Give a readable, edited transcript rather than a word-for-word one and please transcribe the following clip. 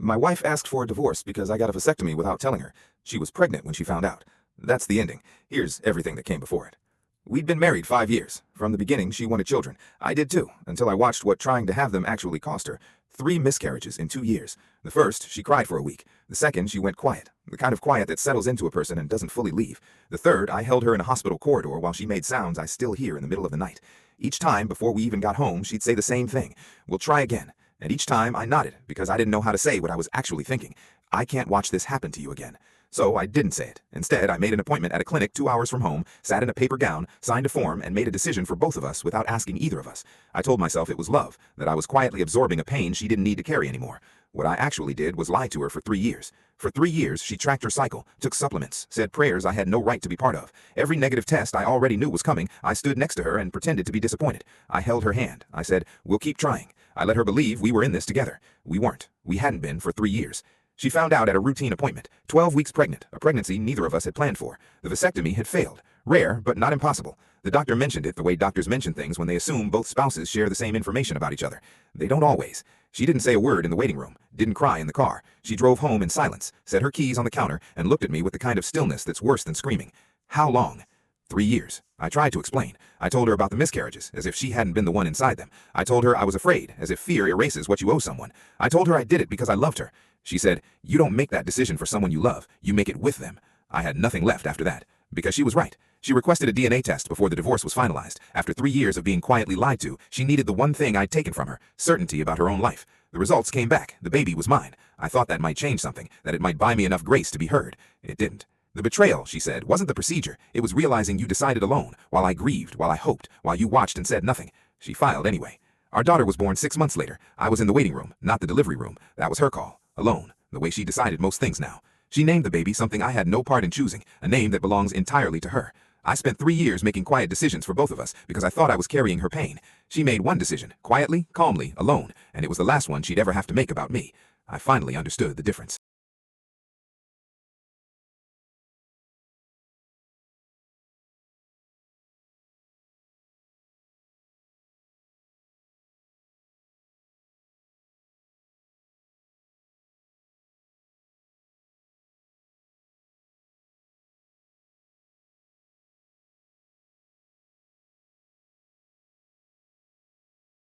My wife asked for a divorce because I got a vasectomy without telling her. She was pregnant when she found out. That's the ending. Here's everything that came before it. We'd been married 5 years. From the beginning, she wanted children. I did too, until I watched what trying to have them actually cost her. 3 miscarriages in 2 years. The first, she cried for a week. The second, she went quiet. The kind of quiet that settles into a person and doesn't fully leave. The third, I held her in a hospital corridor while she made sounds I still hear in the middle of the night. Each time, before we even got home, she'd say the same thing. "We'll try again." And each time, I nodded, because I didn't know how to say what I was actually thinking. I can't watch this happen to you again. So I didn't say it. Instead, I made an appointment at a clinic 2 hours from home, sat in a paper gown, signed a form, and made a decision for both of us without asking either of us. I told myself it was love, that I was quietly absorbing a pain she didn't need to carry anymore. What I actually did was lie to her for 3 years. For 3 years, she tracked her cycle, took supplements, said prayers I had no right to be part of. Every negative test I already knew was coming, I stood next to her and pretended to be disappointed. I held her hand. I said, "We'll keep trying." I let her believe we were in this together. We weren't. We hadn't been for 3 years. She found out at a routine appointment, 12 weeks pregnant, a pregnancy neither of us had planned for. The vasectomy had failed. Rare, but not impossible. The doctor mentioned it the way doctors mention things when they assume both spouses share the same information about each other. They don't always. She didn't say a word in the waiting room, didn't cry in the car. She drove home in silence, set her keys on the counter, and looked at me with the kind of stillness that's worse than screaming. How long? 3 years. I tried to explain. I told her about the miscarriages, as if she hadn't been the one inside them. I told her I was afraid, as if fear erases what you owe someone. I told her I did it because I loved her. She said, "You don't make that decision for someone you love, you make it with them." I had nothing left after that, because she was right. She requested a DNA test before the divorce was finalized. After 3 years of being quietly lied to, she needed the one thing I'd taken from her, certainty about her own life. The results came back. The baby was mine. I thought that might change something, that it might buy me enough grace to be heard. It didn't. The betrayal, she said, wasn't the procedure. It was realizing you decided alone, while I grieved, while I hoped, while you watched and said nothing. She filed anyway. Our daughter was born 6 months later. I was in the waiting room, not the delivery room. That was her call. Alone. The way she decided most things now. She named the baby something I had no part in choosing, a name that belongs entirely to her. I spent 3 years making quiet decisions for both of us because I thought I was carrying her pain. She made one decision, quietly, calmly, alone, and it was the last one she'd ever have to make about me. I finally understood the difference.